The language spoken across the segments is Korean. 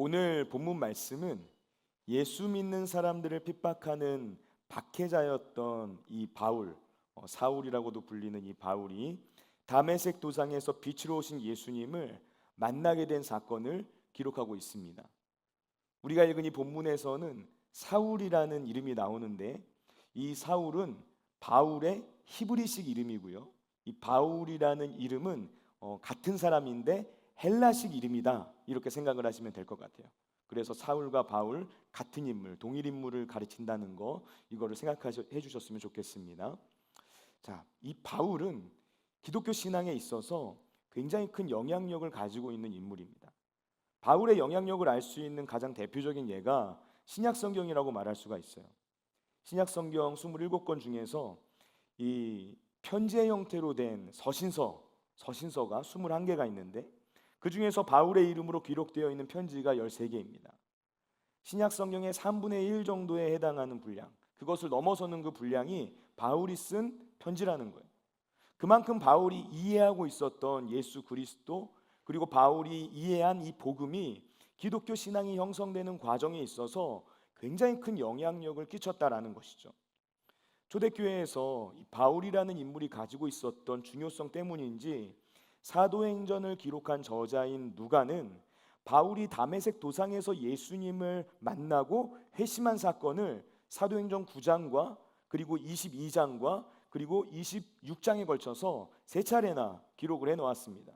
오늘 본문 말씀은 예수 믿는 사람들을 핍박하는 박해자였던 이 바울, 사울이라고도 불리는 이 바울이 다메섹 도상에서 빛으로 오신 예수님을 만나게 된 사건을 기록하고 있습니다. 우리가 읽은 이 본문에서는 사울이라는 이름이 나오는데, 이 사울은 바울의 히브리식 이름이고요. 이 바울이라는 이름은 같은 사람인데 헬라식 이름이다, 이렇게 생각을 하시면 될 것 같아요. 그래서 사울과 바울 같은 인물, 동일 인물을 가르친다는 거, 이거를 생각해 주셨으면 좋겠습니다. 자, 이 바울은 기독교 신앙에 있어서 굉장히 큰 영향력을 가지고 있는 인물입니다. 바울의 영향력을 알 수 있는 가장 대표적인 예가 신약 성경이라고 말할 수가 있어요. 신약 성경 27권 중에서 이 편지의 형태로 된 서신서가 21개가 있는데, 그 중에서 바울의 이름으로 기록되어 있는 편지가 13개입니다. 신약 성경의 3분의 1 정도에 해당하는 분량, 그것을 넘어서는 그 분량이 바울이 쓴 편지라는 거예요. 그만큼 바울이 이해하고 있었던 예수 그리스도, 그리고 바울이 이해한 이 복음이 기독교 신앙이 형성되는 과정에 있어서 굉장히 큰 영향력을 끼쳤다라는 것이죠. 초대교회에서 이 바울이라는 인물이 가지고 있었던 중요성 때문인지 사도행전을 기록한 저자인 누가는 바울이 다메섹 도상에서 예수님을 만나고 회심한 사건을 사도행전 9장과 그리고 22장과 그리고 26장에 걸쳐서 세 차례나 기록을 해놓았습니다.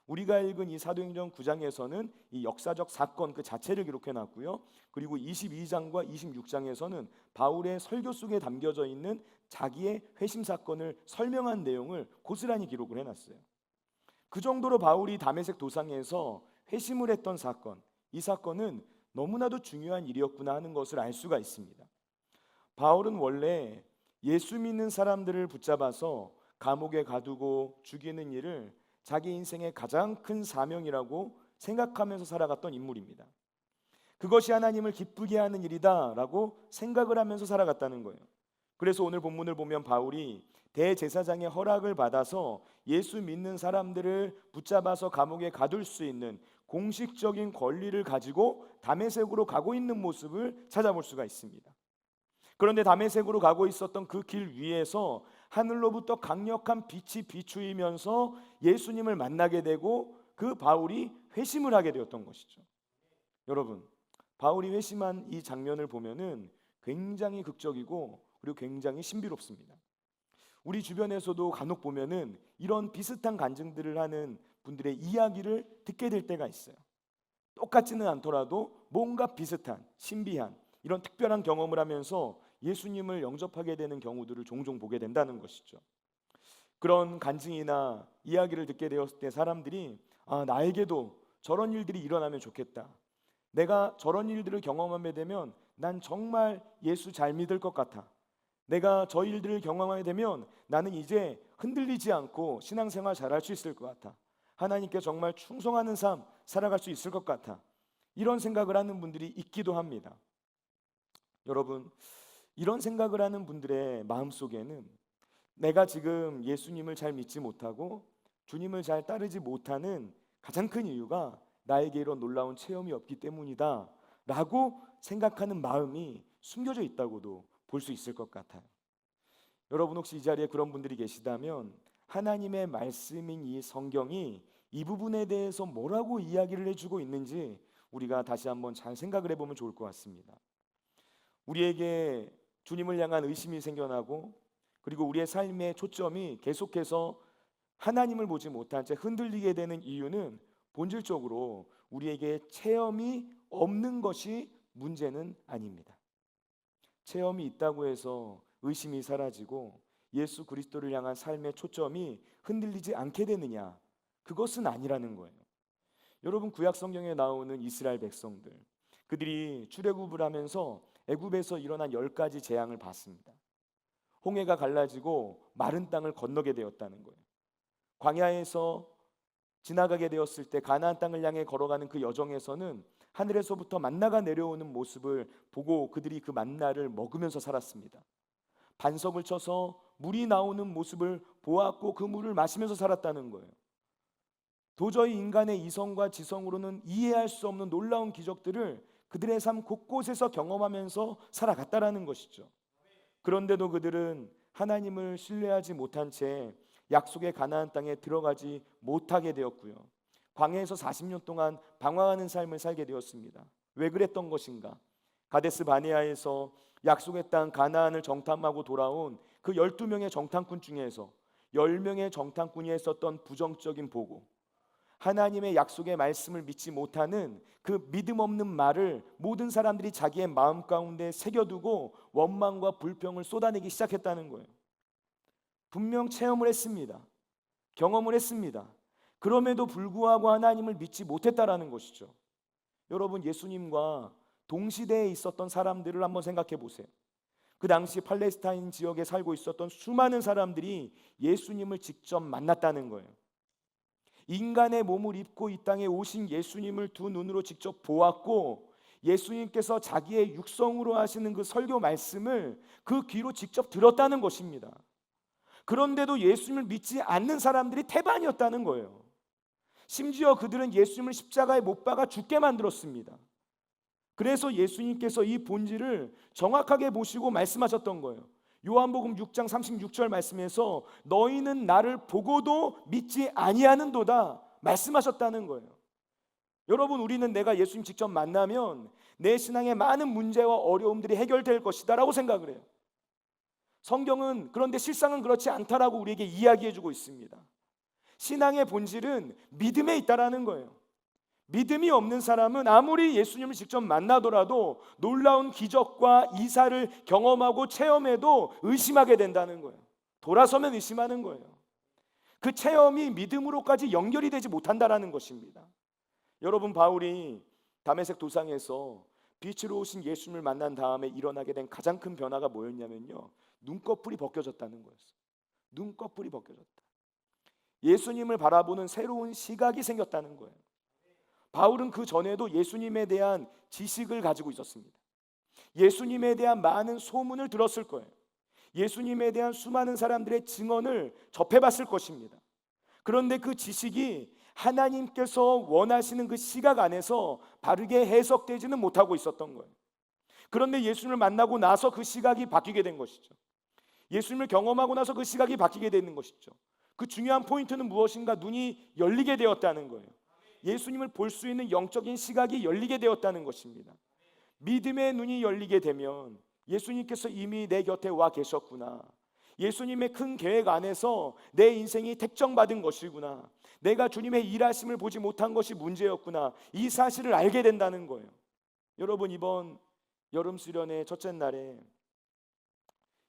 우리가 읽은 이 사도행전 9장에서는 이 역사적 사건 그 자체를 기록해 놨고요. 그리고 22장과 26장에서는 바울의 설교 속에 담겨져 있는 자기의 회심 사건을 설명한 내용을 고스란히 기록을 해 놨어요. 그 정도로 바울이 다메섹 도상에서 회심을 했던 사건, 이 사건은 너무나도 중요한 일이었구나 하는 것을 알 수가 있습니다. 바울은 원래 예수 믿는 사람들을 붙잡아서 감옥에 가두고 죽이는 일을 자기 인생의 가장 큰 사명이라고 생각하면서 살아갔던 인물입니다. 그것이 하나님을 기쁘게 하는 일이다라고 생각을 하면서 살아갔다는 거예요. 그래서 오늘 본문을 보면 바울이 대제사장의 허락을 받아서 예수 믿는 사람들을 붙잡아서 감옥에 가둘 수 있는 공식적인 권리를 가지고 다메섹으로 가고 있는 모습을 찾아볼 수가 있습니다. 그런데 다메섹으로 가고 있었던 그 길 위에서 하늘로부터 강력한 빛이 비추이면서 예수님을 만나게 되고 그 바울이 회심을 하게 되었던 것이죠. 여러분, 바울이 회심한 이 장면을 보면은 굉장히 극적이고 그리고 굉장히 신비롭습니다. 우리 주변에서도 간혹 보면은 이런 비슷한 간증들을 하는 분들의 이야기를 듣게 될 때가 있어요. 똑같지는 않더라도 뭔가 비슷한, 신비한 이런 특별한 경험을 하면서 예수님을 영접하게 되는 경우들을 종종 보게 된다는 것이죠. 그런 간증이나 이야기를 듣게 되었을 때 사람들이 나에게도 저런 일들이 일어나면 좋겠다. 내가 저런 일들을 경험하게 되면 난 정말 예수 잘 믿을 것 같아. 내가 저 일들을 경험하게 되면 나는 이제 흔들리지 않고 신앙생활 잘할 수 있을 것 같아. 하나님께 정말 충성하는 삶 살아갈 수 있을 것 같아. 이런 생각을 하는 분들이 있기도 합니다. 여러분, 이런 생각을 하는 분들의 마음속에는 내가 지금 예수님을 잘 믿지 못하고 주님을 잘 따르지 못하는 가장 큰 이유가 나에게 이런 놀라운 체험이 없기 때문이다 라고 생각하는 마음이 숨겨져 있다고도 볼 수 있을 것 같아요. 여러분, 혹시 이 자리에 그런 분들이 계시다면 하나님의 말씀인 이 성경이 이 부분에 대해서 뭐라고 이야기를 해주고 있는지 우리가 다시 한번 잘 생각을 해보면 좋을 것 같습니다. 우리에게 주님을 향한 의심이 생겨나고 그리고 우리의 삶의 초점이 계속해서 하나님을 보지 못한 채 흔들리게 되는 이유는 본질적으로 우리에게 체험이 없는 것이 문제는 아닙니다. 체험이 있다고 해서 의심이 사라지고 예수 그리스도를 향한 삶의 초점이 흔들리지 않게 되느냐, 그것은 아니라는 거예요. 여러분, 구약 성경에 나오는 이스라엘 백성들, 그들이 출애굽을 하면서 애굽에서 일어난 10가지 재앙을 봤습니다. 홍해가 갈라지고 마른 땅을 건너게 되었다는 거예요. 광야에서 지나가게 되었을 때 가나안 땅을 향해 걸어가는 그 여정에서는 하늘에서부터 만나가 내려오는 모습을 보고 그들이 그 만나를 먹으면서 살았습니다. 반석을 쳐서 물이 나오는 모습을 보았고 그 물을 마시면서 살았다는 거예요. 도저히 인간의 이성과 지성으로는 이해할 수 없는 놀라운 기적들을 그들의 삶 곳곳에서 경험하면서 살아갔다라는 것이죠. 그런데도 그들은 하나님을 신뢰하지 못한 채 약속의 가나안 땅에 들어가지 못하게 되었고요. 광야에서 40년 동안 방황하는 삶을 살게 되었습니다. 왜 그랬던 것인가? 가데스 바네아에서 약속의 땅 가나안을 정탐하고 돌아온 그 12명의 정탐꾼 중에서 10명의 정탐꾼이 했었던 부정적인 보고, 하나님의 약속의 말씀을 믿지 못하는 그 믿음 없는 말을 모든 사람들이 자기의 마음 가운데 새겨두고 원망과 불평을 쏟아내기 시작했다는 거예요. 분명 체험을 했습니다. 경험을 했습니다. 그럼에도 불구하고 하나님을 믿지 못했다라는 것이죠. 여러분, 예수님과 동시대에 있었던 사람들을 한번 생각해 보세요. 그 당시 팔레스타인 지역에 살고 있었던 수많은 사람들이 예수님을 직접 만났다는 거예요. 인간의 몸을 입고 이 땅에 오신 예수님을 두 눈으로 직접 보았고, 예수님께서 자기의 육성으로 하시는 그 설교 말씀을 그 귀로 직접 들었다는 것입니다. 그런데도 예수님을 믿지 않는 사람들이 태반이었다는 거예요. 심지어 그들은 예수님을 십자가에 못 박아 죽게 만들었습니다. 그래서 예수님께서 이 본질을 정확하게 보시고 말씀하셨던 거예요. 요한복음 6장 36절 말씀에서 너희는 나를 보고도 믿지 아니하는도다 말씀하셨다는 거예요. 여러분, 우리는 내가 예수님 직접 만나면 내 신앙의 많은 문제와 어려움들이 해결될 것이다 라고 생각을 해요. 성경은 그런데 실상은 그렇지 않다라고 우리에게 이야기해 주고 있습니다. 신앙의 본질은 믿음에 있다라는 거예요. 믿음이 없는 사람은 아무리 예수님을 직접 만나더라도 놀라운 기적과 이사를 경험하고 체험해도 의심하게 된다는 거예요. 돌아서면 의심하는 거예요. 그 체험이 믿음으로까지 연결이 되지 못한다라는 것입니다. 여러분, 바울이 다메섹 도상에서 빛으로 오신 예수님을 만난 다음에 일어나게 된 가장 큰 변화가 뭐였냐면요, 눈꺼풀이 벗겨졌다는 거였어요. 눈꺼풀이 벗겨졌다. 예수님을 바라보는 새로운 시각이 생겼다는 거예요. 바울은 그 전에도 예수님에 대한 지식을 가지고 있었습니다. 예수님에 대한 많은 소문을 들었을 거예요. 예수님에 대한 수많은 사람들의 증언을 접해봤을 것입니다. 그런데 그 지식이 하나님께서 원하시는 그 시각 안에서 바르게 해석되지는 못하고 있었던 거예요. 그런데 예수님을 만나고 나서 그 시각이 바뀌게 된 것이죠. 예수님을 경험하고 나서 그 시각이 바뀌게 되는 것이죠. 그 중요한 포인트는 무엇인가? 눈이 열리게 되었다는 거예요. 예수님을 볼 수 있는 영적인 시각이 열리게 되었다는 것입니다. 믿음의 눈이 열리게 되면 예수님께서 이미 내 곁에 와 계셨구나, 예수님의 큰 계획 안에서 내 인생이 택정받은 것이구나, 내가 주님의 일하심을 보지 못한 것이 문제였구나, 이 사실을 알게 된다는 거예요. 여러분, 이번 여름 수련회 첫째 날에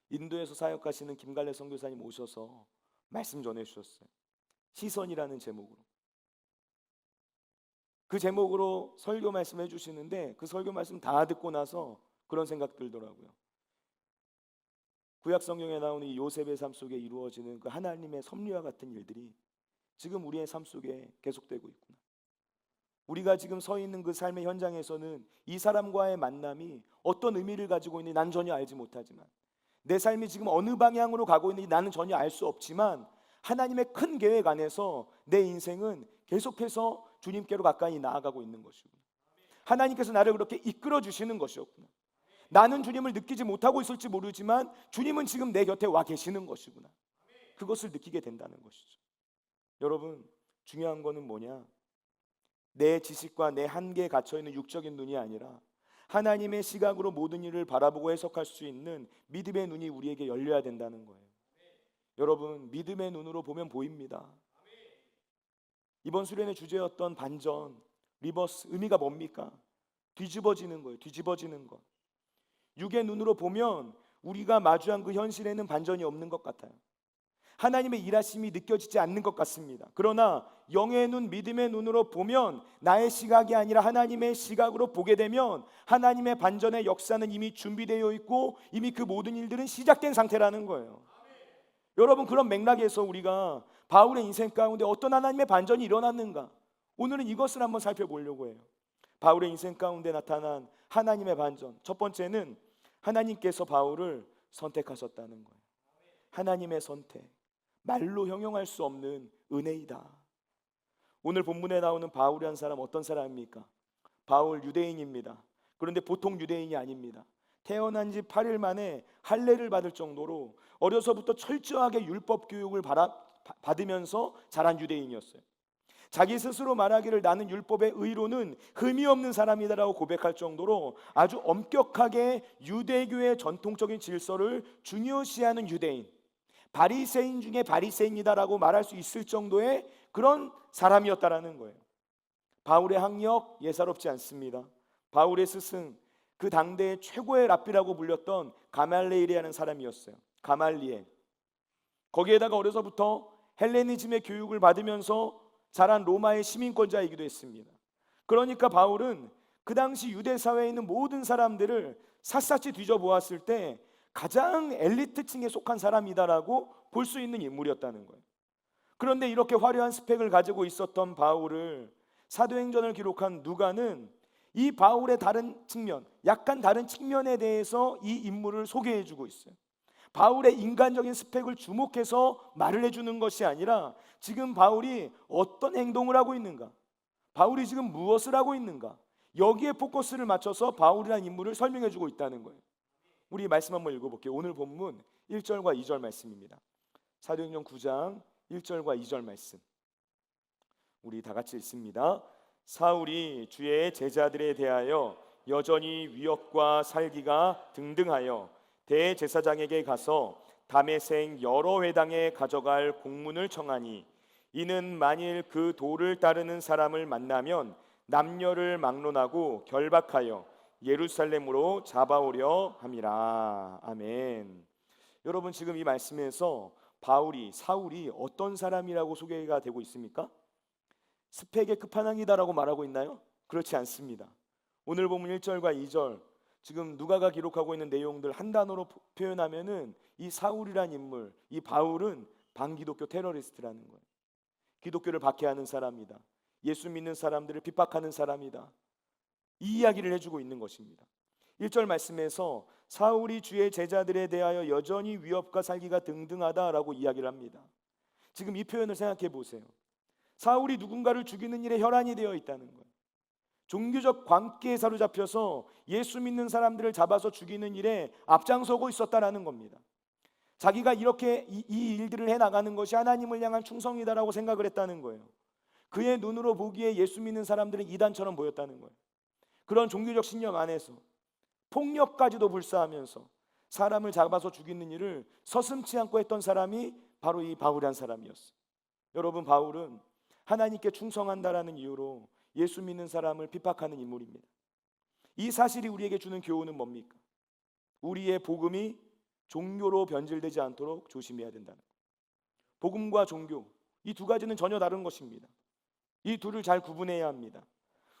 인도에서 사역하시는 김갈래 선교사님 오셔서 말씀 전해 주셨어요. 시선이라는 제목으로. 그 제목으로 설교 말씀해 주시는데 그 설교 말씀 다 듣고 나서 그런 생각 들더라고요. 구약 성경에 나오는 이 요셉의 삶 속에 이루어지는 그 하나님의 섭리와 같은 일들이 지금 우리의 삶 속에 계속되고 있구나. 우리가 지금 서 있는 그 삶의 현장에서는 이 사람과의 만남이 어떤 의미를 가지고 있는지 난 전혀 알지 못하지만, 내 삶이 지금 어느 방향으로 가고 있는지 나는 전혀 알 수 없지만, 하나님의 큰 계획 안에서 내 인생은 계속해서 주님께로 가까이 나아가고 있는 것이구나. 하나님께서 나를 그렇게 이끌어 주시는 것이었구나. 나는 주님을 느끼지 못하고 있을지 모르지만 주님은 지금 내 곁에 와 계시는 것이구나. 그것을 느끼게 된다는 것이죠. 여러분, 중요한 거는 뭐냐? 내 지식과 내 한계에 갇혀있는 육적인 눈이 아니라 하나님의 시각으로 모든 일을 바라보고 해석할 수 있는 믿음의 눈이 우리에게 열려야 된다는 거예요. 여러분, 믿음의 눈으로 보면 보입니다. 이번 수련의 주제였던 반전, 리버스, 의미가 뭡니까? 뒤집어지는 거예요. 뒤집어지는 것. 육의 눈으로 보면 우리가 마주한 그 현실에는 반전이 없는 것 같아요. 하나님의 일하심이 느껴지지 않는 것 같습니다. 그러나 영의 눈, 믿음의 눈으로 보면 나의 시각이 아니라 하나님의 시각으로 보게 되면 하나님의 반전의 역사는 이미 준비되어 있고 이미 그 모든 일들은 시작된 상태라는 거예요. 여러분, 그런 맥락에서 우리가 바울의 인생 가운데 어떤 하나님의 반전이 일어났는가? 오늘은 이것을 한번 살펴보려고 해요. 바울의 인생 가운데 나타난 하나님의 반전. 첫 번째는 하나님께서 바울을 선택하셨다는 거예요. 하나님의 선택, 말로 형용할 수 없는 은혜이다. 오늘 본문에 나오는 바울이라는 사람 어떤 사람입니까? 바울 유대인입니다. 그런데 보통 유대인이 아닙니다. 태어난 지 8일 만에 할례를 받을 정도로 어려서부터 철저하게 율법 교육을 받으면서 자란 유대인이었어요. 자기 스스로 말하기를 나는 율법의 의로는 흠이 없는 사람이다라고 고백할 정도로 아주 엄격하게 유대교의 전통적인 질서를 중요시하는 유대인, 바리새인 중에 바리새인이다라고 말할 수 있을 정도의 그런 사람이었다라는 거예요. 바울의 학력 예사롭지 않습니다. 바울의 스승, 그 당대의 최고의 랍비라고 불렸던 가말리엘이라는 사람이었어요. 가말리엘. 거기에다가 어려서부터 헬레니즘의 교육을 받으면서 자란 로마의 시민권자이기도 했습니다. 그러니까 바울은 그 당시 유대 사회에 있는 모든 사람들을 샅샅이 뒤져보았을 때 가장 엘리트층에 속한 사람이다라고 볼 수 있는 인물이었다는 거예요. 그런데 이렇게 화려한 스펙을 가지고 있었던 바울을 사도행전을 기록한 누가는 이 바울의 다른 측면, 약간 다른 측면에 대해서 이 인물을 소개해주고 있어요. 바울의 인간적인 스펙을 주목해서 말을 해주는 것이 아니라 지금 바울이 어떤 행동을 하고 있는가, 바울이 지금 무엇을 하고 있는가, 여기에 포커스를 맞춰서 바울이라는 인물을 설명해주고 있다는 거예요. 우리 말씀 한번 읽어볼게요. 오늘 본문 1절과 2절 말씀입니다. 사도행전 9장 1절과 2절 말씀 우리 다 같이 읽습니다. 사울이 주의 제자들에 대하여 여전히 위협과 살기가 등등하여 대제사장에게 가서 다메섹 여러 회당에 가져갈 공문을 청하니 이는 만일 그 도를 따르는 사람을 만나면 남녀를 막론하고 결박하여 예루살렘으로 잡아오려 함이라. 아멘. 여러분, 지금 이 말씀에서 사울이 어떤 사람이라고 소개가 되고 있습니까? 스펙의 끝판왕이다라고 말하고 있나요? 그렇지 않습니다. 오늘 본문 1절과 2절, 지금 누가가 기록하고 있는 내용들 한 단어로 표현하면은 이 사울이란 인물, 이 바울은 반기독교 테러리스트라는 거예요. 기독교를 박해하는 사람이다. 예수 믿는 사람들을 핍박하는 사람이다. 이 이야기를 해주고 있는 것입니다. 1절 말씀에서 사울이 주의 제자들에 대하여 여전히 위협과 살기가 등등하다라고 이야기를 합니다. 지금 이 표현을 생각해 보세요. 사울이 누군가를 죽이는 일에 혈안이 되어 있다는 거예요. 종교적 광기에 사로잡혀서 예수 믿는 사람들을 잡아서 죽이는 일에 앞장서고 있었다라는 겁니다. 자기가 이렇게 이 일들을 해나가는 것이 하나님을 향한 충성이다라고 생각을 했다는 거예요. 그의 눈으로 보기에 예수 믿는 사람들은 이단처럼 보였다는 거예요. 그런 종교적 신념 안에서 폭력까지도 불사하면서 사람을 잡아서 죽이는 일을 서슴지 않고 했던 사람이 바로 이 바울이란 사람이었어요. 여러분, 바울은 하나님께 충성한다라는 이유로 예수 믿는 사람을 핍박하는 인물입니다. 이 사실이 우리에게 주는 교훈은 뭡니까? 우리의 복음이 종교로 변질되지 않도록 조심해야 된다는 것. 복음과 종교, 이 두 가지는 전혀 다른 것입니다. 이 둘을 잘 구분해야 합니다.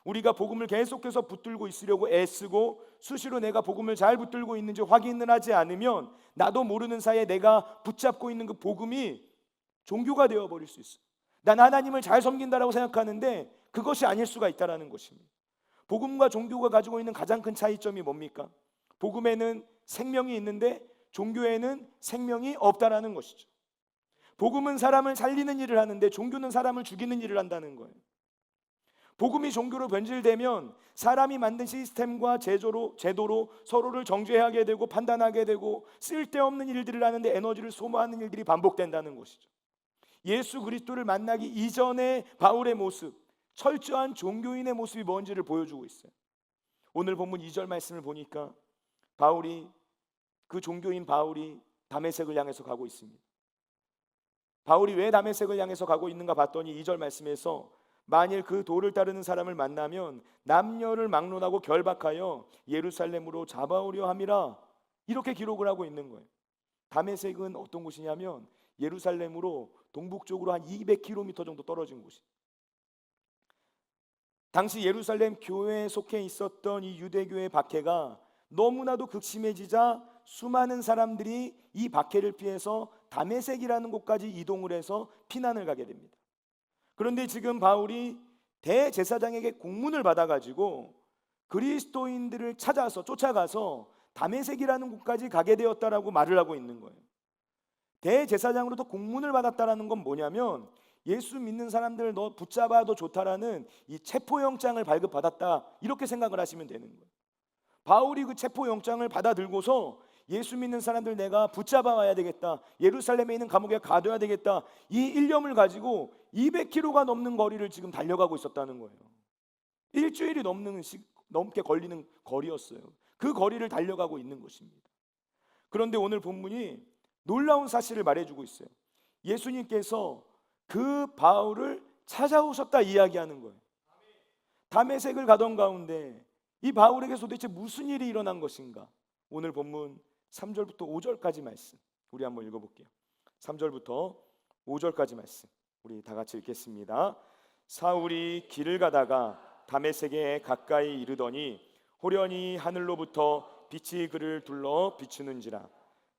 우리가 복음을 계속해서 붙들고 있으려고 애쓰고 수시로 내가 복음을 잘 붙들고 있는지 확인을 하지 않으면 나도 모르는 사이에 내가 붙잡고 있는 그 복음이 종교가 되어버릴 수 있어요. 난 하나님을 잘 섬긴다라고 생각하는데 그것이 아닐 수가 있다는 것입니다. 복음과 종교가 가지고 있는 가장 큰 차이점이 뭡니까? 복음에는 생명이 있는데 종교에는 생명이 없다라는 것이죠. 복음은 사람을 살리는 일을 하는데 종교는 사람을 죽이는 일을 한다는 거예요. 복음이 종교로 변질되면 사람이 만든 시스템과 제도로 서로를 정죄하게 되고 판단하게 되고 쓸데없는 일들을 하는데 에너지를 소모하는 일들이 반복된다는 것이죠. 예수 그리스도를 만나기 이전의 바울의 모습, 철저한 종교인의 모습이 뭔지를 보여주고 있어요. 오늘 본문 2절 말씀을 보니까 그 종교인 바울이 다메섹을 향해서 가고 있습니다. 바울이 왜 다메섹을 향해서 가고 있는가 봤더니 2절 말씀에서 만일 그 도를 따르는 사람을 만나면 남녀를 막론하고 결박하여 예루살렘으로 잡아오려 함이라, 이렇게 기록을 하고 있는 거예요. 다메섹은 어떤 곳이냐면 예루살렘으로 동북쪽으로 한 200km 정도 떨어진 곳이에요. 당시 예루살렘 교회에 속해 있었던 이 유대교의 박해가 너무나도 극심해지자 수많은 사람들이 이 박해를 피해서 다메섹이라는 곳까지 이동을 해서 피난을 가게 됩니다. 그런데 지금 바울이 대제사장에게 공문을 받아가지고 그리스도인들을 쫓아가서 다메섹이라는 곳까지 가게 되었다라고 말을 하고 있는 거예요. 대제사장으로부터 공문을 받았다라는 건 뭐냐면 예수 믿는 사람들 너 붙잡아도 좋다라는 이 체포영장을 발급받았다, 이렇게 생각을 하시면 되는 거예요. 바울이 그 체포영장을 받아들고서 예수 믿는 사람들 내가 붙잡아 와야 되겠다, 예루살렘에 있는 감옥에 가둬야 되겠다, 이 일념을 가지고 200km가 넘는 거리를 지금 달려가고 있었다는 거예요. 일주일이 넘게 걸리는 거리였어요. 그 거리를 달려가고 있는 것입니다. 그런데 오늘 본문이 놀라운 사실을 말해주고 있어요. 예수님께서 그 바울을 찾아오셨다 이야기하는 거예요. 다메섹을 가던 가운데 이 바울에게 도대체 무슨 일이 일어난 것인가? 오늘 본문 3절부터 5절까지 말씀 우리 한번 읽어볼게요. 3절부터 5절까지 말씀 우리 다 같이 읽겠습니다. 사울이 길을 가다가 다메섹에 가까이 이르더니 호련히 하늘로부터 빛이 그를 둘러 비추는지라.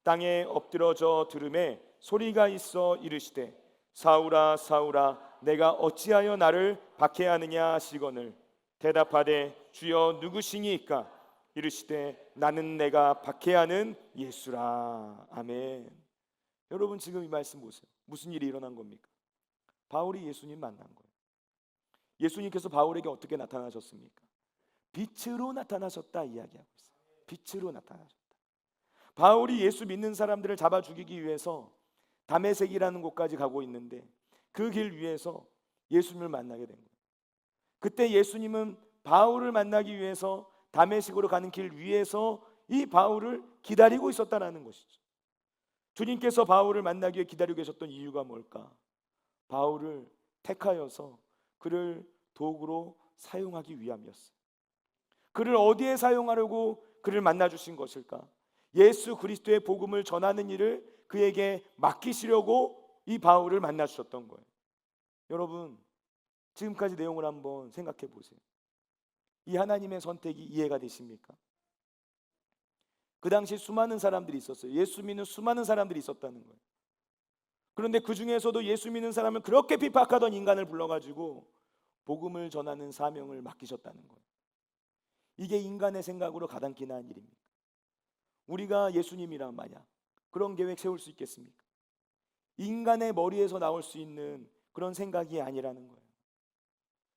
땅에 엎드러져 들음에 소리가 있어 이르시되 사울아 사울아 내가 어찌하여 나를 박해하느냐 하시거늘 대답하되 주여 누구시니까? 이르시되 나는 내가 박해하는 예수라. 아멘. 여러분 지금 이 말씀 보세요. 무슨 일이 일어난 겁니까? 바울이 예수님 만난 거예요. 예수님께서 바울에게 어떻게 나타나셨습니까? 빛으로 나타나셨다 이야기하고 있어요. 빛으로 나타나셨다. 바울이 예수 믿는 사람들을 잡아 죽이기 위해서 다메섹이라는 곳까지 가고 있는데 그 길 위에서 예수님을 만나게 된 거예요. 그때 예수님은 바울을 만나기 위해서 다메섹으로 가는 길 위에서 이 바울을 기다리고 있었다는 것이죠. 주님께서 바울을 만나기 위해 기다리고 계셨던 이유가 뭘까? 바울을 택하여서 그를 도구로 사용하기 위함이었어요. 그를 어디에 사용하려고 그를 만나 주신 것일까? 예수 그리스도의 복음을 전하는 일을 그에게 맡기시려고 이 바울을 만나 주셨던 거예요. 여러분 지금까지 내용을 한번 생각해 보세요. 이 하나님의 선택이 이해가 되십니까? 그 당시 수많은 사람들이 있었어요. 예수 믿는 수많은 사람들이 있었다는 거예요. 그런데 그 중에서도 예수 믿는 사람을 그렇게 핍박하던 인간을 불러가지고 복음을 전하는 사명을 맡기셨다는 거예요. 이게 인간의 생각으로 가당키나 한 일입니까? 우리가 예수님이란 만약 그런 계획 세울 수 있겠습니까? 인간의 머리에서 나올 수 있는 그런 생각이 아니라는 거예요.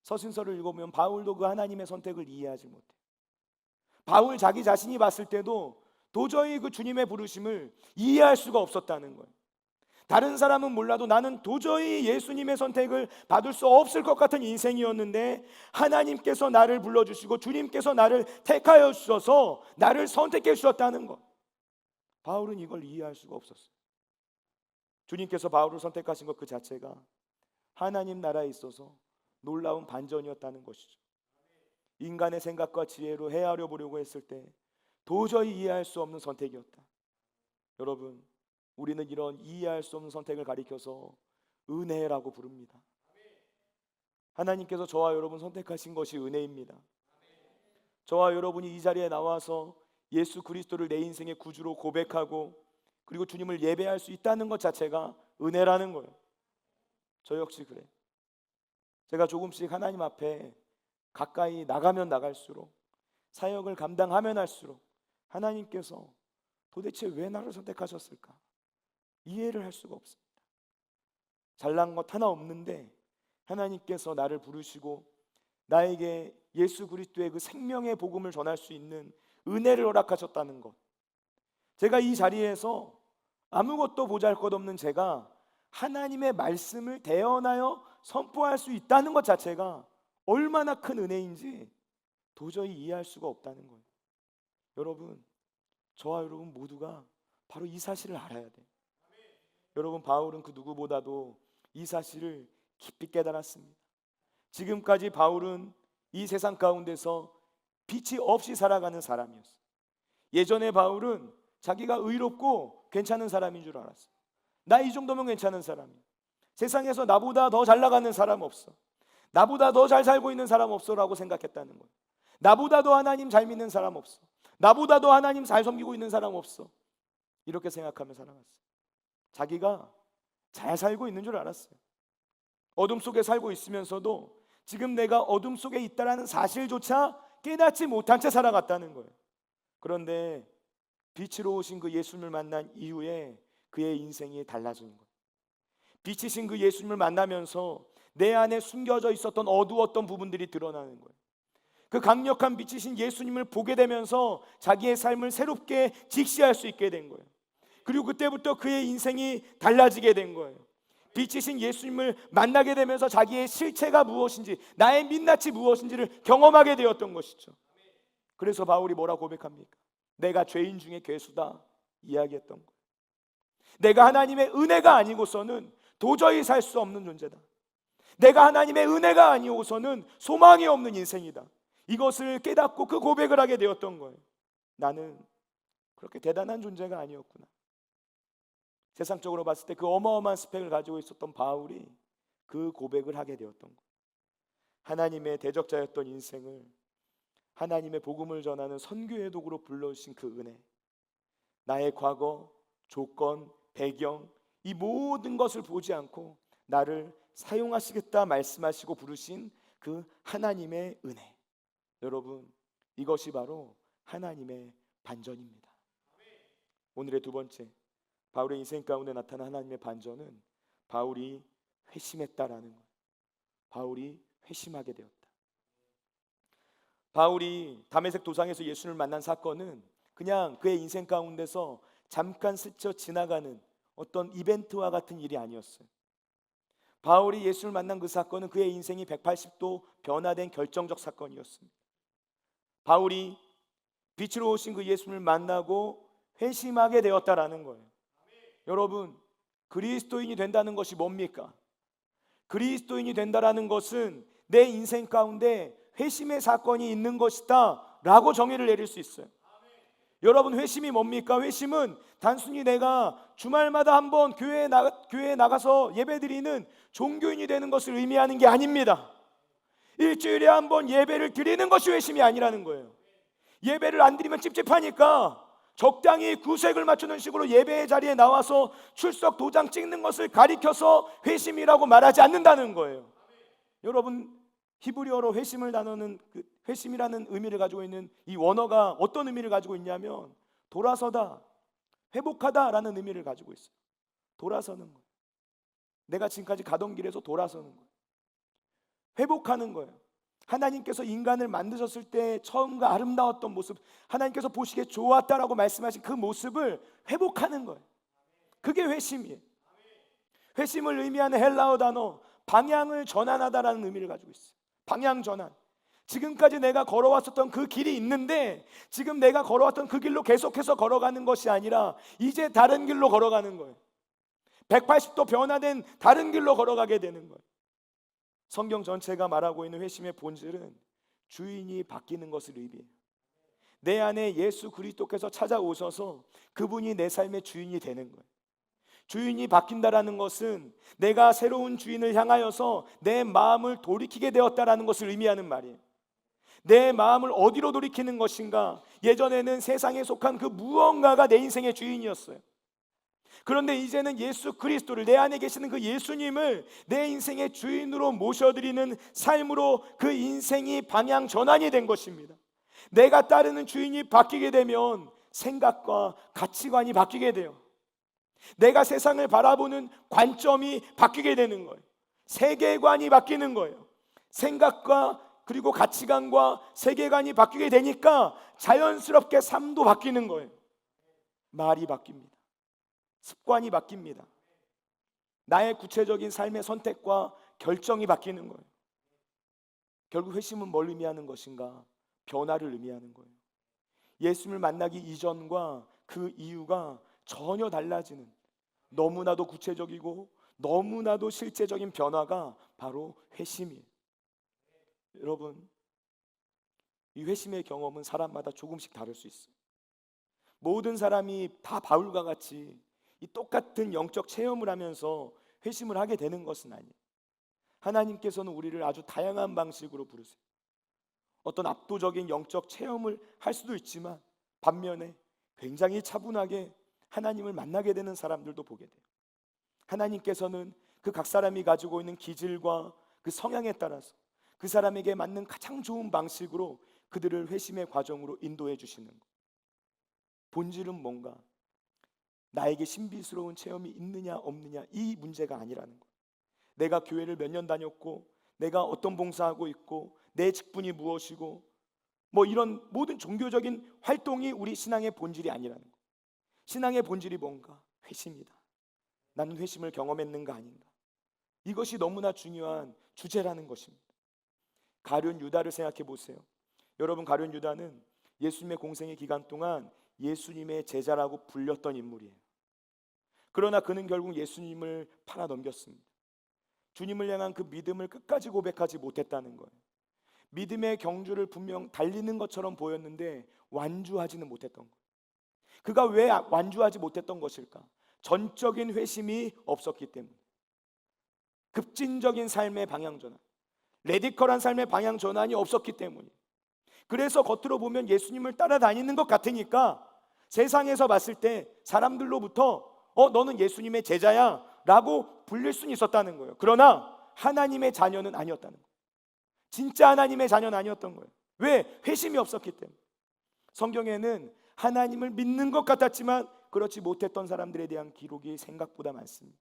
서신서를 읽어보면 바울도 그 하나님의 선택을 이해하지 못해요. 바울 자기 자신이 봤을 때도 도저히 그 주님의 부르심을 이해할 수가 없었다는 거예요. 다른 사람은 몰라도 나는 도저히 예수님의 선택을 받을 수 없을 것 같은 인생이었는데 하나님께서 나를 불러주시고 주님께서 나를 택하여 주셔서 나를 선택해 주셨다는 것, 바울은 이걸 이해할 수가 없었어요. 주님께서 바울을 선택하신 것 그 자체가 하나님 나라에 있어서 놀라운 반전이었다는 것이죠. 인간의 생각과 지혜로 헤아려 보려고 했을 때 도저히 이해할 수 없는 선택이었다. 여러분 우리는 이런 이해할 수 없는 선택을 가리켜서 은혜라고 부릅니다. 하나님께서 저와 여러분 선택하신 것이 은혜입니다. 저와 여러분이 이 자리에 나와서 예수 그리스도를 내 인생의 구주로 고백하고 그리고 주님을 예배할 수 있다는 것 자체가 은혜라는 거예요. 저 역시 그래. 제가 조금씩 하나님 앞에 가까이 나가면 나갈수록 사역을 감당하면 할수록 하나님께서 도대체 왜 나를 선택하셨을까 이해를 할 수가 없습니다. 잘난 것 하나 없는데 하나님께서 나를 부르시고 나에게 예수 그리스도의 그 생명의 복음을 전할 수 있는 은혜를 허락하셨다는 것, 제가 이 자리에서 아무것도 보잘것없는 제가 하나님의 말씀을 대언하여 선포할 수 있다는 것 자체가 얼마나 큰 은혜인지 도저히 이해할 수가 없다는 거예요. 여러분 저와 여러분 모두가 바로 이 사실을 알아야 돼요. 여러분 바울은 그 누구보다도 이 사실을 깊이 깨달았습니다. 지금까지 바울은 이 세상 가운데서 빛이 없이 살아가는 사람이었어요. 예전에 바울은 자기가 의롭고 괜찮은 사람인 줄 알았어요. 나 이 정도면 괜찮은 사람이야. 세상에서 나보다 더 잘 나가는 사람 없어. 나보다 더 잘 살고 있는 사람 없어라고 생각했다는 거예요. 나보다 더 하나님 잘 믿는 사람 없어. 나보다 더 하나님 잘 섬기고 있는 사람 없어. 이렇게 생각하며 살아갔어요. 자기가 잘 살고 있는 줄 알았어요. 어둠 속에 살고 있으면서도 지금 내가 어둠 속에 있다라는 사실조차 깨닫지 못한 채 살아갔다는 거예요. 그런데 빛으로 오신 그 예수님을 만난 이후에 그의 인생이 달라지는 거예요. 빛이신 그 예수님을 만나면서 내 안에 숨겨져 있었던 어두웠던 부분들이 드러나는 거예요. 그 강력한 빛이신 예수님을 보게 되면서 자기의 삶을 새롭게 직시할 수 있게 된 거예요. 그리고 그때부터 그의 인생이 달라지게 된 거예요. 빛이신 예수님을 만나게 되면서 자기의 실체가 무엇인지, 나의 민낯이 무엇인지를 경험하게 되었던 것이죠. 그래서 바울이 뭐라 고백합니까? 내가 죄인 중에 괴수다 이야기했던 거예요. 내가 하나님의 은혜가 아니고서는 도저히 살 수 없는 존재다. 내가 하나님의 은혜가 아니고서는 소망이 없는 인생이다. 이것을 깨닫고 그 고백을 하게 되었던 거예요. 나는 그렇게 대단한 존재가 아니었구나. 세상적으로 봤을 때 그 어마어마한 스펙을 가지고 있었던 바울이 그 고백을 하게 되었던 거예요. 하나님의 대적자였던 인생을 하나님의 복음을 전하는 선교의 도구로 불러주신 그 은혜, 나의 과거, 조건, 배경, 이 모든 것을 보지 않고 나를 사용하시겠다 말씀하시고 부르신 그 하나님의 은혜, 여러분, 이것이 바로 하나님의 반전입니다. 오늘의 두 번째, 바울의 인생 가운데 나타난 하나님의 반전은 바울이 회심했다라는 거예요. 바울이 회심하게 되었다. 바울이 다메섹 도상에서 예수를 만난 사건은 그냥 그의 인생 가운데서 잠깐 스쳐 지나가는 어떤 이벤트와 같은 일이 아니었어요. 바울이 예수를 만난 그 사건은 그의 인생이 180도 변화된 결정적 사건이었습니다. 바울이 빛으로 오신 그 예수님을 만나고 회심하게 되었다라는 거예요. 여러분, 그리스도인이 된다는 것이 뭡니까? 그리스도인이 된다라는 것은 내 인생 가운데 회심의 사건이 있는 것이다 라고 정의를 내릴 수 있어요. 여러분, 회심이 뭡니까? 회심은 단순히 내가 주말마다 한번 교회에 나가서 예배드리는 종교인이 되는 것을 의미하는 게 아닙니다. 일주일에 한번 예배를 드리는 것이 회심이 아니라는 거예요. 예배를 안 드리면 찝찝하니까 적당히 구색을 맞추는 식으로 예배의 자리에 나와서 출석 도장 찍는 것을 가리켜서 회심이라고 말하지 않는다는 거예요. 여러분, 히브리어로 회심을 단어는 회심이라는 의미를 가지고 있는 이 원어가 어떤 의미를 가지고 있냐면 돌아서다, 회복하다라는 의미를 가지고 있어요. 돌아서는 거예요. 내가 지금까지 가던 길에서 돌아서는 거예요. 회복하는 거예요. 하나님께서 인간을 만드셨을 때 처음과 아름다웠던 모습, 하나님께서 보시기에 좋았다라고 말씀하신 그 모습을 회복하는 거예요. 그게 회심이에요. 회심을 의미하는 헬라어 단어 방향을 전환하다라는 의미를 가지고 있어요. 방향 전환. 지금까지 내가 걸어왔었던 그 길이 있는데 지금 내가 걸어왔던 그 길로 계속해서 걸어가는 것이 아니라 이제 다른 길로 걸어가는 거예요. 180도 변화된 다른 길로 걸어가게 되는 거예요. 성경 전체가 말하고 있는 회심의 본질은 주인이 바뀌는 것을 의미해요. 내 안에 예수 그리스도께서 찾아오셔서 그분이 내 삶의 주인이 되는 거예요. 주인이 바뀐다라는 것은 내가 새로운 주인을 향하여서 내 마음을 돌이키게 되었다라는 것을 의미하는 말이에요. 내 마음을 어디로 돌이키는 것인가? 예전에는 세상에 속한 그 무언가가 내 인생의 주인이었어요. 그런데 이제는 예수 그리스도를, 내 안에 계시는 그 예수님을 내 인생의 주인으로 모셔드리는 삶으로 그 인생이 방향 전환이 된 것입니다. 내가 따르는 주인이 바뀌게 되면 생각과 가치관이 바뀌게 돼요. 내가 세상을 바라보는 관점이 바뀌게 되는 거예요. 세계관이 바뀌는 거예요. 생각과 그리고 가치관과 세계관이 바뀌게 되니까 자연스럽게 삶도 바뀌는 거예요. 말이 바뀝니다. 습관이 바뀝니다. 나의 구체적인 삶의 선택과 결정이 바뀌는 거예요. 결국 회심은 뭘 의미하는 것인가? 변화를 의미하는 거예요. 예수님을 만나기 이전과 그 이유가 전혀 달라지는, 너무나도 구체적이고 너무나도 실제적인 변화가 바로 회심이에요. 여러분, 이 회심의 경험은 사람마다 조금씩 다를 수 있어요. 모든 사람이 다 바울과 같이 이 똑같은 영적 체험을 하면서 회심을 하게 되는 것은 아니에요. 하나님께서는 우리를 아주 다양한 방식으로 부르세요. 어떤 압도적인 영적 체험을 할 수도 있지만 반면에 굉장히 차분하게 하나님을 만나게 되는 사람들도 보게 돼요. 하나님께서는 그 각 사람이 가지고 있는 기질과 그 성향에 따라서 그 사람에게 맞는 가장 좋은 방식으로 그들을 회심의 과정으로 인도해 주시는 것. 본질은 뭔가? 나에게 신비스러운 체험이 있느냐 없느냐 이 문제가 아니라는 거예요. 내가 교회를 몇 년 다녔고 내가 어떤 봉사하고 있고 내 직분이 무엇이고 뭐 이런 모든 종교적인 활동이 우리 신앙의 본질이 아니라는 거예요. 신앙의 본질이 뭔가? 회심이다. 나는 회심을 경험했는가 아닌가. 이것이 너무나 중요한 주제라는 것입니다. 가룟 유다를 생각해 보세요. 여러분, 가룟 유다는 예수님의 공생의 기간 동안 예수님의 제자라고 불렸던 인물이에요. 그러나 그는 결국 예수님을 팔아 넘겼습니다. 주님을 향한 그 믿음을 끝까지 고백하지 못했다는 거예요. 믿음의 경주를 분명 달리는 것처럼 보였는데 완주하지는 못했던 거예요. 그가 왜 완주하지 못했던 것일까? 전적인 회심이 없었기 때문에. 급진적인 삶의 방향 전환, 레디컬한 삶의 방향 전환이 없었기 때문에. 그래서 겉으로 보면 예수님을 따라다니는 것 같으니까 세상에서 봤을 때 사람들로부터 너는 예수님의 제자야 라고 불릴 수는 있었다는 거예요. 그러나 하나님의 자녀는 아니었다는 거예요. 진짜 하나님의 자녀는 아니었던 거예요. 왜? 회심이 없었기 때문에. 성경에는 하나님을 믿는 것 같았지만 그렇지 못했던 사람들에 대한 기록이 생각보다 많습니다.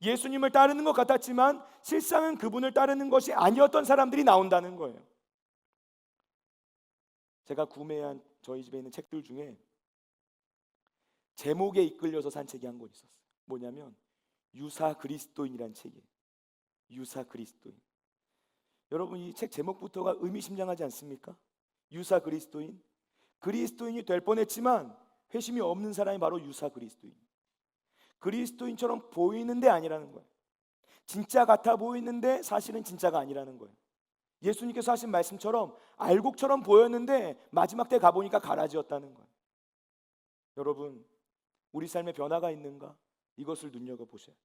예수님을 따르는 것 같았지만 실상은 그분을 따르는 것이 아니었던 사람들이 나온다는 거예요. 제가 구매한 저희 집에 있는 책들 중에 제목에 이끌려서 산 책이 한 권 있었어요. 뭐냐면 유사 그리스도인이라는 책이에요. 유사 그리스도인. 여러분, 이 책 제목부터가 의미심장하지 않습니까? 유사 그리스도인. 그리스도인이 될 뻔했지만 회심이 없는 사람이 바로 유사 그리스도인. 그리스도인처럼 보이는데 아니라는 거예요. 진짜 같아 보이는데 사실은 진짜가 아니라는 거예요. 예수님께서 하신 말씀처럼 알곡처럼 보였는데 마지막 때 가보니까 가라지였다는 거예요. 여러분, 우리 삶에 변화가 있는가? 이것을 눈여겨보셔야 돼요.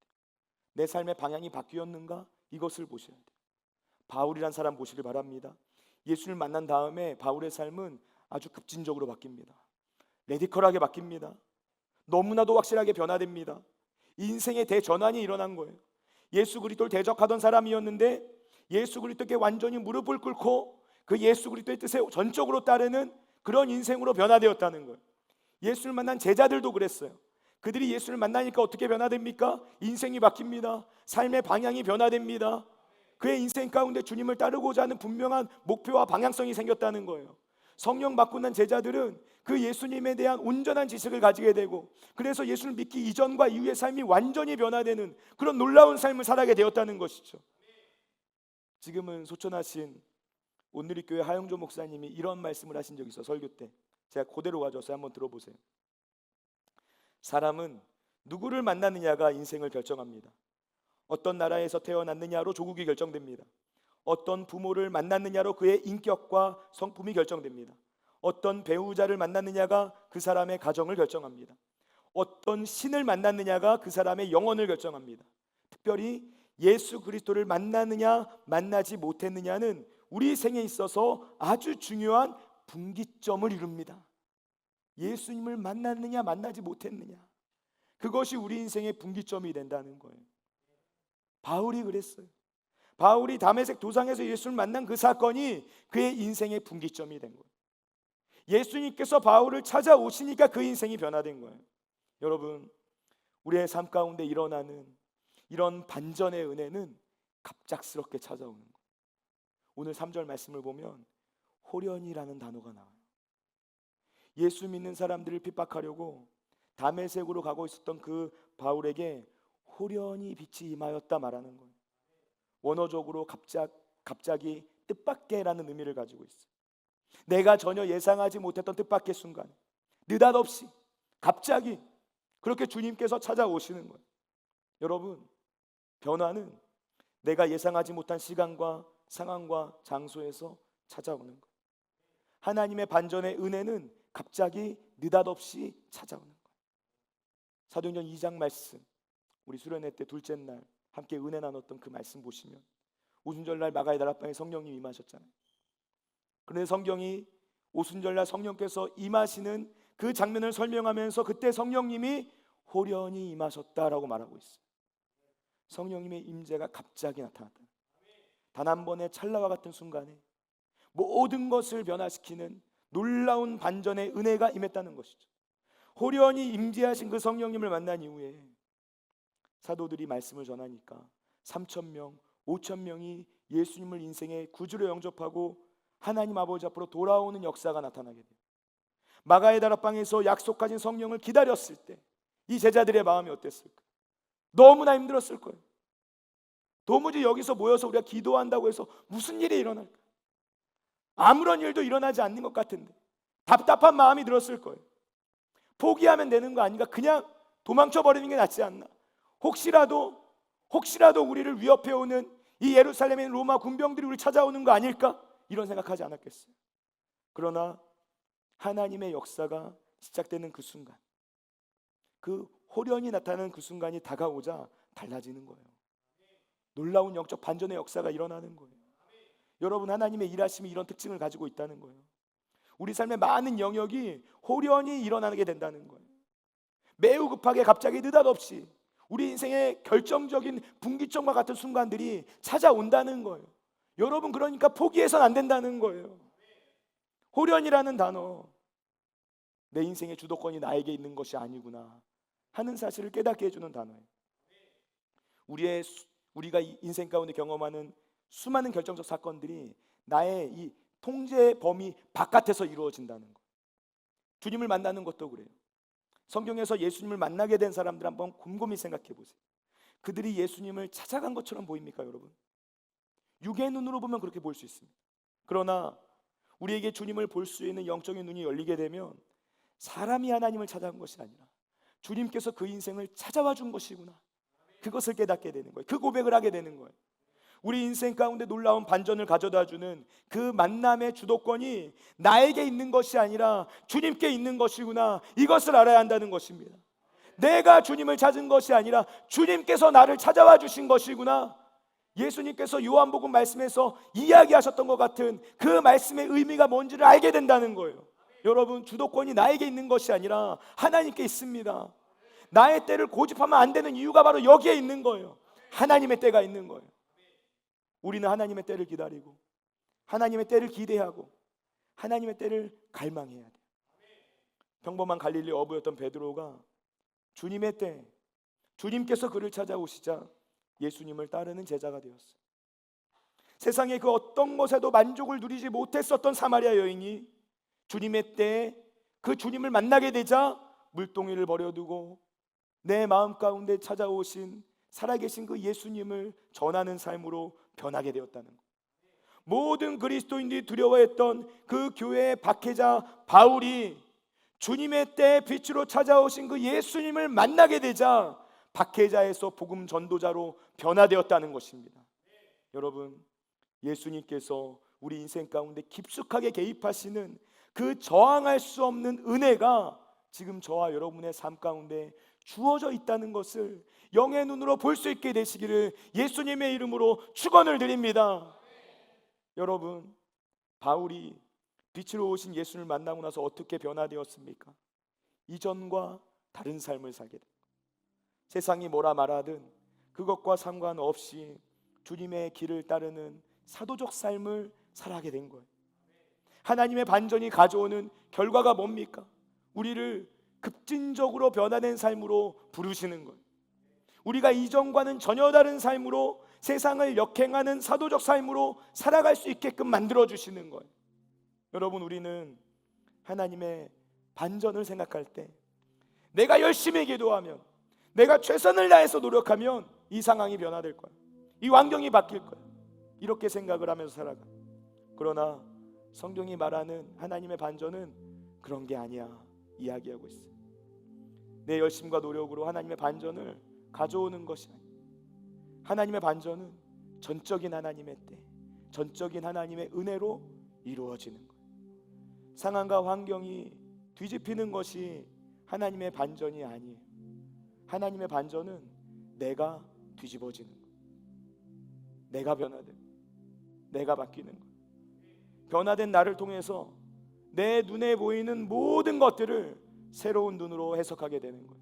내 삶의 방향이 바뀌었는가? 이것을 보셔야 돼요. 바울이란 사람 보시길 바랍니다. 예수를 만난 다음에 바울의 삶은 아주 급진적으로 바뀝니다. 레디컬하게 바뀝니다. 너무나도 확실하게 변화됩니다. 인생의 대전환이 일어난 거예요. 예수 그리스도를 대적하던 사람이었는데 예수 그리스도께 완전히 무릎을 꿇고 그 예수 그리스도의 뜻에 전적으로 따르는 그런 인생으로 변화되었다는 거예요. 예수를 만난 제자들도 그랬어요. 그들이 예수를 만나니까 어떻게 변화됩니까? 인생이 바뀝니다. 삶의 방향이 변화됩니다. 그의 인생 가운데 주님을 따르고자 하는 분명한 목표와 방향성이 생겼다는 거예요. 성령 받고 난 제자들은 그 예수님에 대한 온전한 지식을 가지게 되고 그래서 예수를 믿기 이전과 이후의 삶이 완전히 변화되는 그런 놀라운 삶을 살아가게 되었다는 것이죠. 지금은 소천하신 온누리교회 하영조 목사님이 이런 말씀을 하신 적이 있어요. 설교 때 제가 그대로 가져와서 한번 들어보세요. 사람은 누구를 만나느냐가 인생을 결정합니다. 어떤 나라에서 태어났느냐로 조국이 결정됩니다. 어떤 부모를 만났느냐로 그의 인격과 성품이 결정됩니다. 어떤 배우자를 만났느냐가 그 사람의 가정을 결정합니다. 어떤 신을 만났느냐가 그 사람의 영혼을 결정합니다. 특별히 예수 그리스도를 만나느냐 만나지 못했느냐는 우리 생에 있어서 아주 중요한 분기점을 이룹니다. 예수님을 만났느냐 만나지 못했느냐, 그것이 우리 인생의 분기점이 된다는 거예요. 바울이 그랬어요. 바울이 다메섹 도상에서 예수를 만난 그 사건이 그의 인생의 분기점이 된 거예요. 예수님께서 바울을 찾아오시니까 그 인생이 변화된 거예요. 여러분, 우리의 삶 가운데 일어나는 이런 반전의 은혜는 갑작스럽게 찾아오는 거예요. 오늘 3절 말씀을 보면 호련이라는 단어가 나와요. 예수 믿는 사람들을 핍박하려고 다메섹으로 가고 있었던 그 바울에게 호련히 빛이 임하였다 말하는 거예요. 원어적으로 갑자기 뜻밖의라는 의미를 가지고 있어요. 내가 전혀 예상하지 못했던 뜻밖의 순간, 느닷없이 갑자기 그렇게 주님께서 찾아오시는 거예요. 여러분, 변화는 내가 예상하지 못한 시간과 상황과 장소에서 찾아오는 거예요. 하나님의 반전의 은혜는 갑자기 느닷없이 찾아오는 거예요. 사도행전 2장 말씀, 우리 수련회 때 둘째 날 함께 은혜 나눴던 그 말씀 보시면 오순절날 마가의 다락방에 성령님 임하셨잖아요. 그런데 성경이 오순절날 성령께서 임하시는 그 장면을 설명하면서 그때 성령님이 호련히 임하셨다라고 말하고 있어요. 성령님의 임재가 갑자기 나타났다. 단 한 번의 찰나와 같은 순간에 모든 것을 변화시키는 놀라운 반전의 은혜가 임했다는 것이죠. 호련히 임재하신 그 성령님을 만난 이후에 사도들이 말씀을 전하니까 3,000명, 5,000명이 예수님을 인생의 구주로 영접하고 하나님 아버지 앞으로 돌아오는 역사가 나타나게 돼요. 마가의 다락방에서 약속하신 성령을 기다렸을 때 이 제자들의 마음이 어땠을까? 너무나 힘들었을 거예요. 도무지 여기서 모여서 우리가 기도한다고 해서 무슨 일이 일어날까? 아무런 일도 일어나지 않는 것 같은데 답답한 마음이 들었을 거예요. 포기하면 되는 거 아닌가? 그냥 도망쳐버리는 게 낫지 않나? 혹시라도 우리를 위협해오는 이 예루살렘에 있는 로마 군병들이 우리를 찾아오는 거 아닐까? 이런 생각하지 않았겠어요. 그러나 하나님의 역사가 시작되는 그 순간, 그 호련히 나타나는 그 순간이 다가오자 달라지는 거예요. 놀라운 영적 반전의 역사가 일어나는 거예요. 여러분, 하나님의 일하심이 이런 특징을 가지고 있다는 거예요. 우리 삶의 많은 영역이 호련히 일어나게 된다는 거예요. 매우 급하게 갑자기 느닷없이 우리 인생의 결정적인 분기점과 같은 순간들이 찾아온다는 거예요. 여러분, 그러니까 포기해서는 안 된다는 거예요. 호련이라는 단어, 내 인생의 주도권이 나에게 있는 것이 아니구나 하는 사실을 깨닫게 해주는 단어예요. 우리가 인생 가운데 경험하는 수많은 결정적 사건들이 나의 이 통제 범위 바깥에서 이루어진다는 거예요. 주님을 만나는 것도 그래요. 성경에서 예수님을 만나게 된 사람들 한번 곰곰이 생각해 보세요. 그들이 예수님을 찾아간 것처럼 보입니까, 여러분? 육의 눈으로 보면 그렇게 볼 수 있습니다. 그러나 우리에게 주님을 볼 수 있는 영적인 눈이 열리게 되면 사람이 하나님을 찾아간 것이 아니라 주님께서 그 인생을 찾아와 준 것이구나, 그것을 깨닫게 되는 거예요. 그 고백을 하게 되는 거예요. 우리 인생 가운데 놀라운 반전을 가져다주는 그 만남의 주도권이 나에게 있는 것이 아니라 주님께 있는 것이구나, 이것을 알아야 한다는 것입니다. 내가 주님을 찾은 것이 아니라 주님께서 나를 찾아와 주신 것이구나. 예수님께서 요한복음 말씀에서 이야기하셨던 것 같은 그 말씀의 의미가 뭔지를 알게 된다는 거예요. 여러분, 주도권이 나에게 있는 것이 아니라 하나님께 있습니다. 나의 때를 고집하면 안 되는 이유가 바로 여기에 있는 거예요. 하나님의 때가 있는 거예요. 우리는 하나님의 때를 기다리고 하나님의 때를 기대하고 하나님의 때를 갈망해야 돼요. 평범한 갈릴리 어부였던 베드로가 주님의 때, 주님께서 그를 찾아오시자 예수님을 따르는 제자가 되었어요. 세상의 그 어떤 것에도 만족을 누리지 못했었던 사마리아 여인이 주님의 때에 그 주님을 만나게 되자 물동이를 버려두고 내 마음 가운데 찾아오신 살아계신 그 예수님을 전하는 삶으로 변하게 되었다는 것. 모든 그리스도인들이 두려워했던 그 교회의 박해자 바울이 주님의 때에 빛으로 찾아오신 그 예수님을 만나게 되자 박해자에서 복음 전도자로 변화되었다는 것입니다. 여러분, 예수님께서 우리 인생 가운데 깊숙하게 개입하시는 그 저항할 수 없는 은혜가 지금 저와 여러분의 삶 가운데 주어져 있다는 것을 영의 눈으로 볼 수 있게 되시기를 예수님의 이름으로 축원을 드립니다. 여러분, 바울이 빛으로 오신 예수를 만나고 나서 어떻게 변화되었습니까? 이전과 다른 삶을 살게 됩니다. 세상이 뭐라 말하든 그것과 상관없이 주님의 길을 따르는 사도적 삶을 살아가게 된 거예요. 하나님의 반전이 가져오는 결과가 뭡니까? 우리를 급진적으로 변화된 삶으로 부르시는 거예요. 우리가 이전과는 전혀 다른 삶으로 세상을 역행하는 사도적 삶으로 살아갈 수 있게끔 만들어주시는 거예요. 여러분, 우리는 하나님의 반전을 생각할 때 내가 열심히 기도하면, 내가 최선을 다해서 노력하면 이 상황이 변화될 거야, 이 환경이 바뀔 거야, 이렇게 생각을 하면서 살아가. 그러나 성경이 말하는 하나님의 반전은 그런 게 아니야 이야기하고 있어요. 내 열심과 노력으로 하나님의 반전을 가져오는 것이 아니야. 하나님의 반전은 전적인 하나님의 때, 전적인 하나님의 은혜로 이루어지는 거예요. 상황과 환경이 뒤집히는 것이 하나님의 반전이 아니에요. 하나님의 반전은 내가 뒤집어지는 거예요. 내가 변화되고 내가 바뀌는 거예요. 변화된 나를 통해서 내 눈에 보이는 모든 것들을 새로운 눈으로 해석하게 되는 거예요.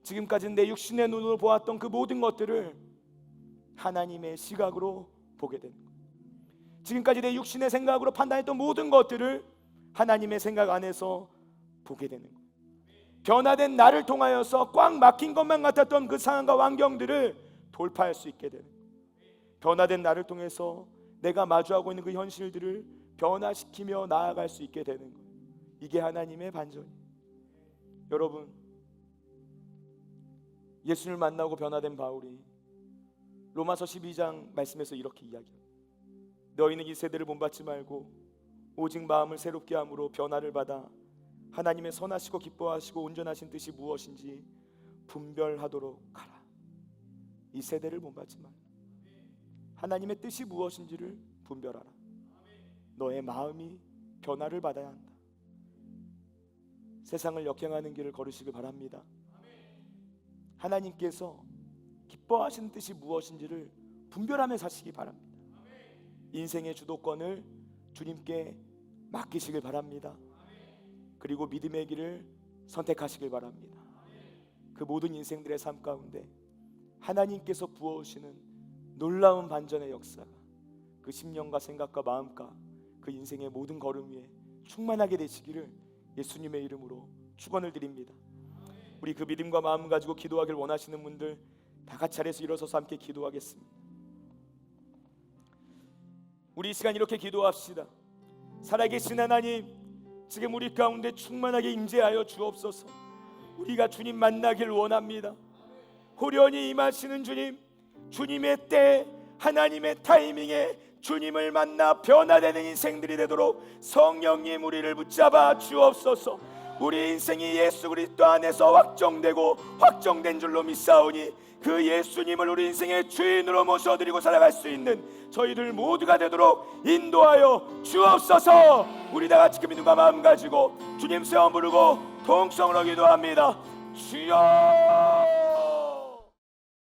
지금까지는 내 육신의 눈으로 보았던 그 모든 것들을 하나님의 시각으로 보게 되는 거예요. 지금까지 내 육신의 생각으로 판단했던 모든 것들을 하나님의 생각 안에서 보게 되는 거예요. 변화된 나를 통하여서 꽉 막힌 것만 같았던 그 상황과 환경들을 돌파할 수 있게 되는, 변화된 나를 통해서 내가 마주하고 있는 그 현실들을 변화시키며 나아갈 수 있게 되는 거예요. 이게 하나님의 반전이에요. 여러분, 예수를 만나고 변화된 바울이 로마서 12장 말씀에서 이렇게 이야기합니다. 너희는 이 세대를 본받지 말고 오직 마음을 새롭게 함으로 변화를 받아 하나님의 선하시고 기뻐하시고 온전하신 뜻이 무엇인지 분별하도록 하라. 이 세대를 본받지 말라. 하나님의 뜻이 무엇인지를 분별하라. 너의 마음이 변화를 받아야 한다. 세상을 역행하는 길을 걸으시길 바랍니다. 하나님께서 기뻐하시는 뜻이 무엇인지를 분별하며 사시기 바랍니다. 인생의 주도권을 주님께 맡기시길 바랍니다. 그리고 믿음의 길을 선택하시길 바랍니다. 그 모든 인생들의 삶 가운데 하나님께서 부어오시는 놀라운 반전의 역사가 그 심령과 생각과 마음과 그 인생의 모든 걸음 위에 충만하게 되시기를 예수님의 이름으로 축원을 드립니다. 우리 그 믿음과 마음 가지고 기도하길 원하시는 분들 다 같이 자리에서 일어서서 함께 기도하겠습니다. 우리 이 시간 이렇게 기도합시다. 살아계신 하나님, 지금 우리 가운데 충만하게 임재하여 주옵소서. 우리가 주님 만나길 원합니다. 호련히 임하시는 주님, 주님의 때 하나님의 타이밍에 주님을 만나 변화되는 인생들이 되도록 성령님 우리를 붙잡아 주옵소서. 우리 인생이 예수 그리스도 안에서 확정되고 확정된 줄로 믿사오니 그 예수님을 우리 인생의 주인으로 모셔드리고 살아갈 수 있는 저희들 모두가 되도록 인도하여 주옵소서. 우리 다 같이 그 믿음과 마음 가지고 주님 세워 부르고 통성으로 기도합니다. 주여.